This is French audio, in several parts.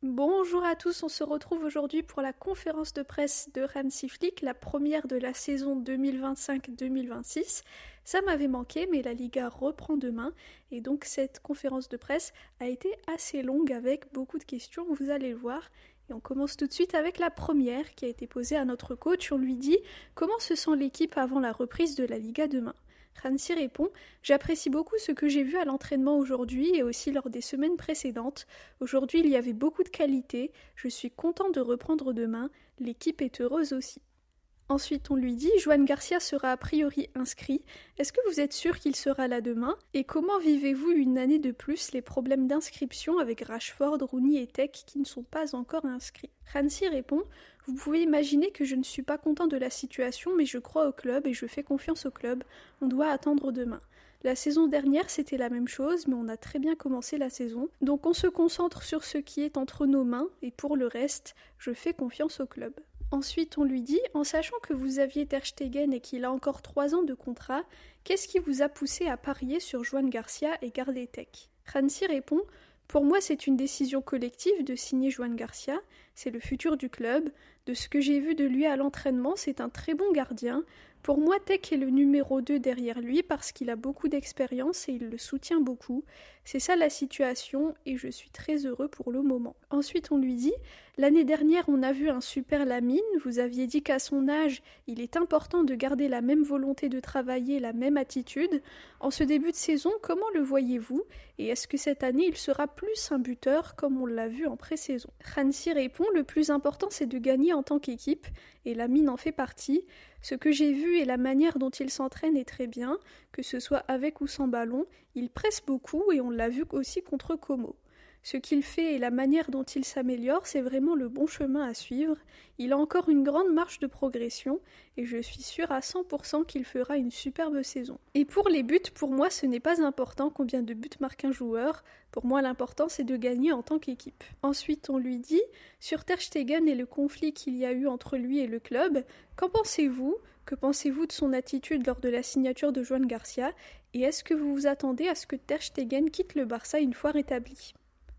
Bonjour à tous, on se retrouve aujourd'hui pour la conférence de presse de Hansi Flick, la première de la saison 2025-2026. Ça m'avait manqué, mais la Liga reprend demain, et donc cette conférence de presse a été assez longue avec beaucoup de questions, vous allez le voir. Et on commence tout de suite avec la première qui a été posée à notre coach. On lui dit comment se sent l'équipe avant la reprise de la Liga demain. Hansi répond: J'apprécie beaucoup ce que j'ai vu à l'entraînement aujourd'hui et aussi lors des semaines précédentes. Aujourd'hui, il y avait beaucoup de qualité. Je suis content de reprendre demain. L'équipe est heureuse aussi. Ensuite, on lui dit: Joan Garcia sera a priori inscrit. Est-ce que vous êtes sûr qu'il sera là demain? Et comment vivez-vous une année de plus les problèmes d'inscription avec Rashford, Rooney et Tech qui ne sont pas encore inscrits? Hansi répond: Vous pouvez imaginer que je ne suis pas content de la situation, mais je crois au club et je fais confiance au club. On doit attendre demain. La saison dernière, c'était la même chose, mais on a très bien commencé la saison. Donc on se concentre sur ce qui est entre nos mains, et pour le reste, je fais confiance au club. Ensuite, on lui dit: En sachant que vous aviez Ter Stegen et qu'il a encore 3 ans de contrat, qu'est-ce qui vous a poussé à parier sur Joan Garcia et garder Tech? Hansi répond: Pour moi, c'est une décision collective de signer Joan Garcia. C'est le futur du club. De ce que j'ai vu de lui à l'entraînement, c'est un très bon gardien. Pour moi, Tech est le numéro 2 derrière lui parce qu'il a beaucoup d'expérience et il le soutient beaucoup. C'est ça la situation et je suis très heureux pour le moment. Ensuite, on lui dit: L'année dernière, on a vu un super Lamine. Vous aviez dit qu'à son âge, il est important de garder la même volonté de travailler, la même attitude. En ce début de saison, comment le voyez-vous? Et est-ce que cette année, il sera plus un buteur comme on l'a vu en pré-saison? Hansi répond: Le plus important, c'est de gagner en tant qu'équipe, et Lamine en fait partie. Ce que j'ai vu et la manière dont il s'entraîne est très bien, que ce soit avec ou sans ballon. Il presse beaucoup et on l'a vu aussi contre Como. Ce qu'il fait et la manière dont il s'améliore, c'est vraiment le bon chemin à suivre. Il a encore une grande marge de progression et je suis sûre à 100% qu'il fera une superbe saison. Et pour les buts, pour moi, ce n'est pas important combien de buts marque un joueur. Pour moi, l'important, c'est de gagner en tant qu'équipe. Ensuite, on lui dit: Sur Ter Stegen et le conflit qu'il y a eu entre lui et le club, qu'en pensez-vous? Que pensez-vous de son attitude lors de la signature de Joan Garcia? Et est-ce que vous vous attendez à ce que Ter Stegen quitte le Barça une fois rétabli?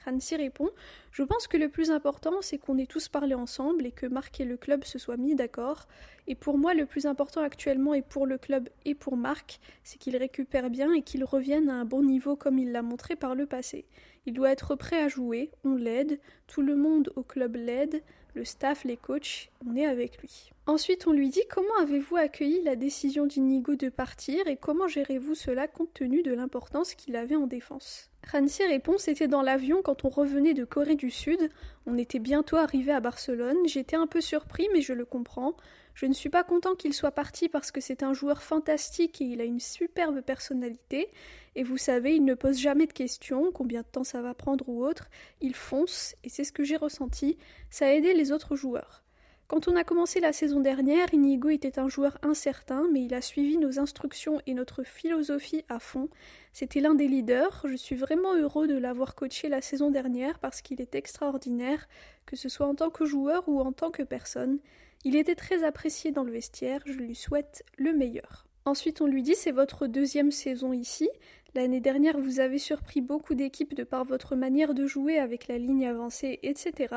Hansi répond: Je pense que le plus important, c'est qu'on ait tous parlé ensemble et que Marc et le club se soient mis d'accord. Et pour moi, le plus important actuellement, et pour le club et pour Marc, c'est qu'il récupère bien et qu'il revienne à un bon niveau comme il l'a montré par le passé. Il doit être prêt à jouer, on l'aide, tout le monde au club l'aide, le staff, les coachs, on est avec lui. Ensuite, on lui dit: Comment avez-vous accueilli la décision d'Inigo de partir et comment gérez-vous cela compte tenu de l'importance qu'il avait en défense? Hansi répond: C'était dans l'avion quand on revenait de Corée du Sud. On était bientôt arrivé à Barcelone. J'étais un peu surpris, mais je le comprends. Je ne suis pas content qu'il soit parti parce que c'est un joueur fantastique et il a une superbe personnalité. Et vous savez, il ne pose jamais de questions, combien de temps ça va prendre ou autre. Il fonce, et c'est ce que j'ai ressenti. Ça a aidé les autres joueurs. Quand on a commencé la saison dernière, Inigo était un joueur incertain, mais il a suivi nos instructions et notre philosophie à fond. C'était l'un des leaders. Je suis vraiment heureux de l'avoir coaché la saison dernière parce qu'il est extraordinaire, que ce soit en tant que joueur ou en tant que personne. Il était très apprécié dans le vestiaire, je lui souhaite le meilleur. Ensuite, on lui dit: C'est votre deuxième saison ici. L'année dernière, vous avez surpris beaucoup d'équipes de par votre manière de jouer avec la ligne avancée, etc.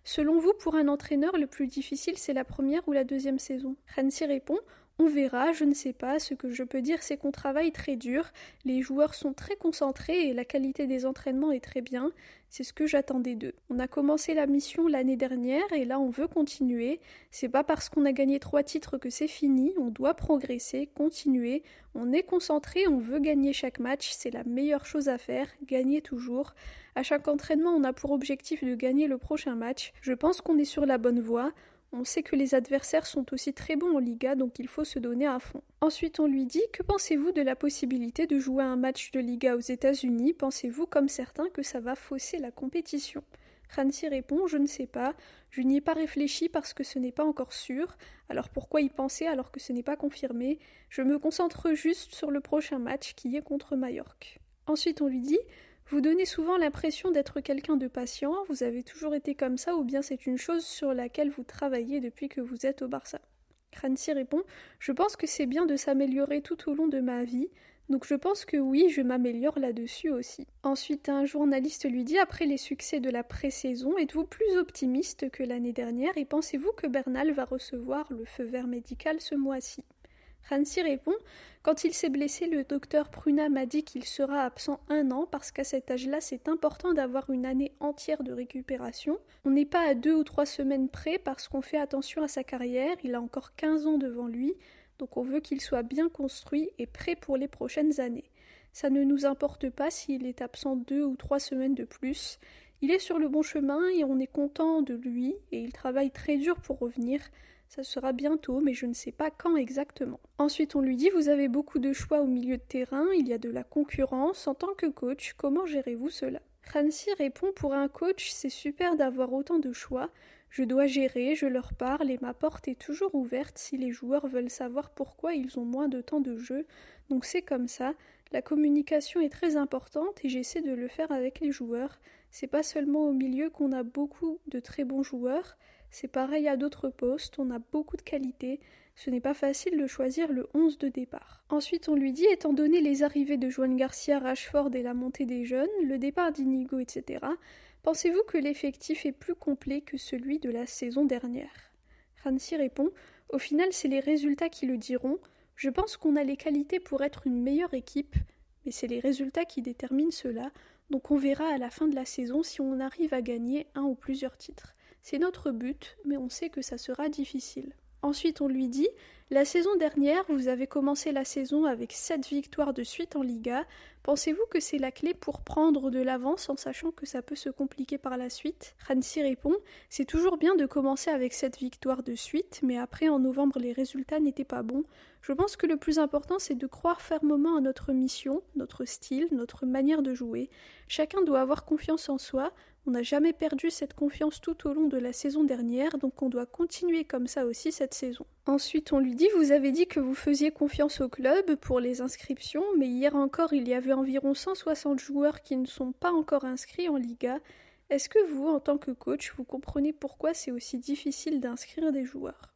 Selon vous, pour un entraîneur, le plus difficile, c'est la première ou la deuxième saison? Hansi répond: On verra, je ne sais pas. Ce que je peux dire, c'est qu'on travaille très dur. Les joueurs sont très concentrés et la qualité des entraînements est très bien. C'est ce que j'attendais d'eux. On a commencé la mission l'année dernière et là, on veut continuer. C'est pas parce qu'on a gagné 3 titres que c'est fini. On doit progresser, continuer. On est concentré, on veut gagner chaque match. C'est la meilleure chose à faire, gagner toujours. À chaque entraînement, on a pour objectif de gagner le prochain match. Je pense qu'on est sur la bonne voie. On sait que les adversaires sont aussi très bons en Liga, donc il faut se donner à fond. Ensuite, on lui dit: Que pensez-vous de la possibilité de jouer un match de Liga aux États-Unis? Pensez-vous, comme certains, que ça va fausser la compétition? Hansi répond: Je ne sais pas, je n'y ai pas réfléchi parce que ce n'est pas encore sûr. Alors pourquoi y penser alors que ce n'est pas confirmé? Je me concentre juste sur le prochain match qui est contre Majorque. Ensuite, on lui dit: Vous donnez souvent l'impression d'être quelqu'un de patient, vous avez toujours été comme ça ou bien c'est une chose sur laquelle vous travaillez depuis que vous êtes au Barça? Hansi répond: Je pense que c'est bien de s'améliorer tout au long de ma vie. Donc je pense que oui, je m'améliore là-dessus aussi. Ensuite, un journaliste lui dit, après les succès de la pré-saison, êtes-vous plus optimiste que l'année dernière et pensez-vous que Bernal va recevoir le feu vert médical ce mois-ci? Hansi répond, quand il s'est blessé, le docteur Pruna m'a dit qu'il sera absent 1 an parce qu'à cet âge-là, c'est important d'avoir une année entière de récupération. On n'est pas à 2 ou 3 semaines près parce qu'on fait attention à sa carrière, il a encore 15 ans devant lui, donc on veut qu'il soit bien construit et prêt pour les prochaines années. Ça ne nous importe pas s'il est absent 2 ou 3 semaines de plus. Il est sur le bon chemin et on est content de lui et il travaille très dur pour revenir. Ça sera bientôt, mais je ne sais pas quand exactement. Ensuite, on lui dit, vous avez beaucoup de choix au milieu de terrain, il y a de la concurrence. En tant que coach, comment gérez-vous cela? Hansi répond, pour un coach, c'est super d'avoir autant de choix. Je dois gérer, je leur parle et ma porte est toujours ouverte si les joueurs veulent savoir pourquoi ils ont moins de temps de jeu. Donc c'est comme ça. La communication est très importante et j'essaie de le faire avec les joueurs. C'est pas seulement au milieu qu'on a beaucoup de très bons joueurs. C'est pareil à d'autres postes, on a beaucoup de qualité, ce n'est pas facile de choisir le 11 de départ. Ensuite on lui dit, étant donné les arrivées de Joan Garcia, Rashford et la montée des jeunes, le départ d'Inigo, etc., pensez-vous que l'effectif est plus complet que celui de la saison dernière? Hansi répond, au final c'est les résultats qui le diront, je pense qu'on a les qualités pour être une meilleure équipe, mais c'est les résultats qui déterminent cela, donc on verra à la fin de la saison si on arrive à gagner un ou plusieurs titres. C'est notre but, mais on sait que ça sera difficile. Ensuite, on lui dit, la saison dernière, vous avez commencé la saison avec 7 victoires de suite en Liga. Pensez-vous que c'est la clé pour prendre de l'avance en sachant que ça peut se compliquer par la suite? Hansi répond, c'est toujours bien de commencer avec 7 victoires de suite, mais après en novembre les résultats n'étaient pas bons. Je pense que le plus important c'est de croire fermement à notre mission, notre style, notre manière de jouer. Chacun doit avoir confiance en soi. On n'a jamais perdu cette confiance tout au long de la saison dernière, donc on doit continuer comme ça aussi cette saison. Ensuite, on lui dit, vous avez dit que vous faisiez confiance au club pour les inscriptions, mais hier encore, il y avait environ 160 joueurs qui ne sont pas encore inscrits en Liga. Est-ce que vous, en tant que coach, vous comprenez pourquoi c'est aussi difficile d'inscrire des joueurs?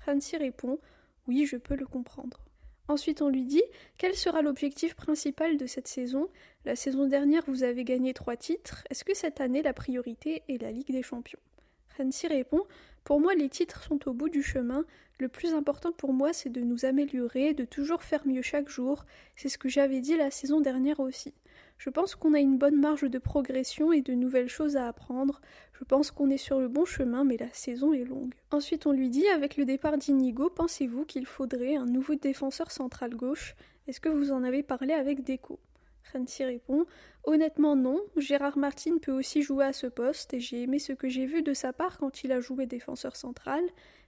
Hansi répond, oui, je peux le comprendre. Ensuite, on lui dit, quel sera l'objectif principal de cette saison? La saison dernière, vous avez gagné 3 titres. Est-ce que cette année, la priorité est la Ligue des Champions? Hansi répond, pour moi, les titres sont au bout du chemin. Le plus important pour moi, c'est de nous améliorer, de toujours faire mieux chaque jour. C'est ce que j'avais dit la saison dernière aussi. Je pense qu'on a une bonne marge de progression et de nouvelles choses à apprendre. Je pense qu'on est sur le bon chemin, mais la saison est longue. Ensuite, on lui dit, avec le départ d'Inigo, pensez-vous qu'il faudrait un nouveau défenseur central gauche? Est-ce que vous en avez parlé avec Deco? Hansi répond, honnêtement non, Gérard Martin peut aussi jouer à ce poste et j'ai aimé ce que j'ai vu de sa part quand il a joué défenseur central.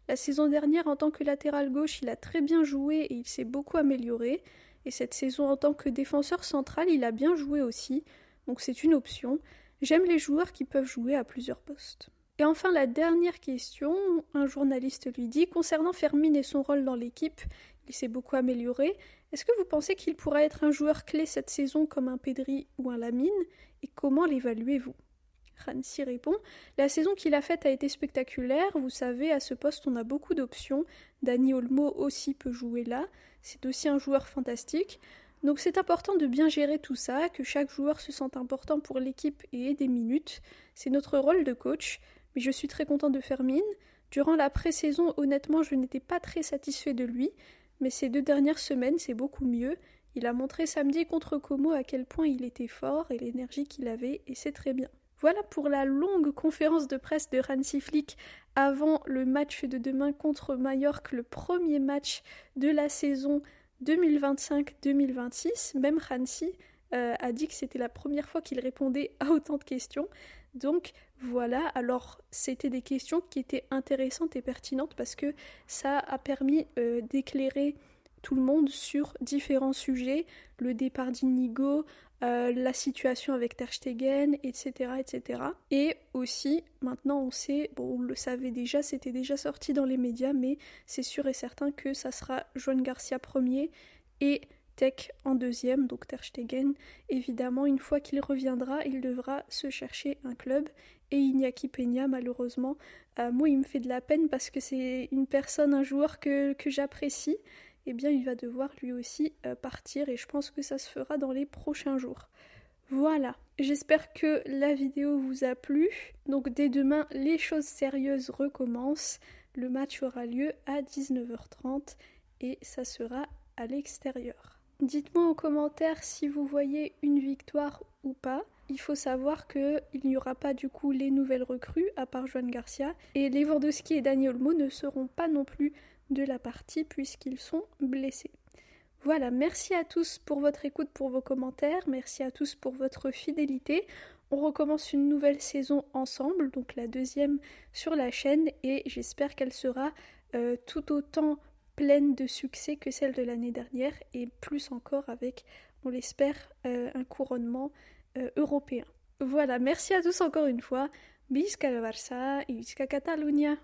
La saison dernière, en tant que latéral gauche, il a très bien joué et il s'est beaucoup amélioré. Et cette saison, en tant que défenseur central, il a bien joué aussi, donc c'est une option. J'aime les joueurs qui peuvent jouer à plusieurs postes. Et enfin, la dernière question, un journaliste lui dit, concernant Fermin et son rôle dans l'équipe, il s'est beaucoup amélioré. Est-ce que vous pensez qu'il pourra être un joueur clé cette saison comme un Pedri ou un Lamine? Et comment l'évaluez-vous? Hansi répond, la saison qu'il a faite a été spectaculaire, vous savez, à ce poste on a beaucoup d'options, Dani Olmo aussi peut jouer là, c'est aussi un joueur fantastique, donc c'est important de bien gérer tout ça, que chaque joueur se sente important pour l'équipe et ait des minutes, c'est notre rôle de coach, mais je suis très content de Fermin. Durant la pré-saison, honnêtement, je n'étais pas très satisfait de lui, mais ces 2 dernières semaines, c'est beaucoup mieux. Il a montré samedi contre Como à quel point il était fort et l'énergie qu'il avait, et c'est très bien. Voilà pour la longue conférence de presse de Hansi Flick avant le match de demain contre Majorque, le premier match de la saison 2025-2026. Même Hansi a dit que c'était la première fois qu'il répondait à autant de questions. Donc voilà, alors c'était des questions qui étaient intéressantes et pertinentes parce que ça a permis d'éclairer tout le monde sur différents sujets, le départ d'Inigo, la situation avec Ter Stegen, etc., etc. Et aussi, maintenant on sait, bon on le savait déjà, c'était déjà sorti dans les médias, mais c'est sûr et certain que ça sera Joan Garcia premier et Tech en deuxième, donc Ter Stegen. Évidemment, une fois qu'il reviendra, il devra se chercher un club. Et Iñaki Peña, malheureusement, moi il me fait de la peine parce que c'est une personne, un joueur que j'apprécie. eh bien il va devoir lui aussi partir et je pense que ça se fera dans les prochains jours. Voilà, j'espère que la vidéo vous a plu. Donc dès demain, les choses sérieuses recommencent. Le match aura lieu à 19h30 et ça sera à l'extérieur. Dites-moi en commentaire si vous voyez une victoire ou pas. Il faut savoir qu'il n'y aura pas du coup les nouvelles recrues à part Joan Garcia et Lewandowski et Dani Olmo ne seront pas non plus de la partie puisqu'ils sont blessés. Voilà, merci à tous pour votre écoute, pour vos commentaires, merci à tous pour votre fidélité. On recommence une nouvelle saison ensemble, donc la deuxième sur la chaîne et j'espère qu'elle sera tout autant pleine de succès que celle de l'année dernière et plus encore avec, on l'espère, un couronnement européen. Voilà, merci à tous encore une fois. Visca el Barça et Visca Catalunya!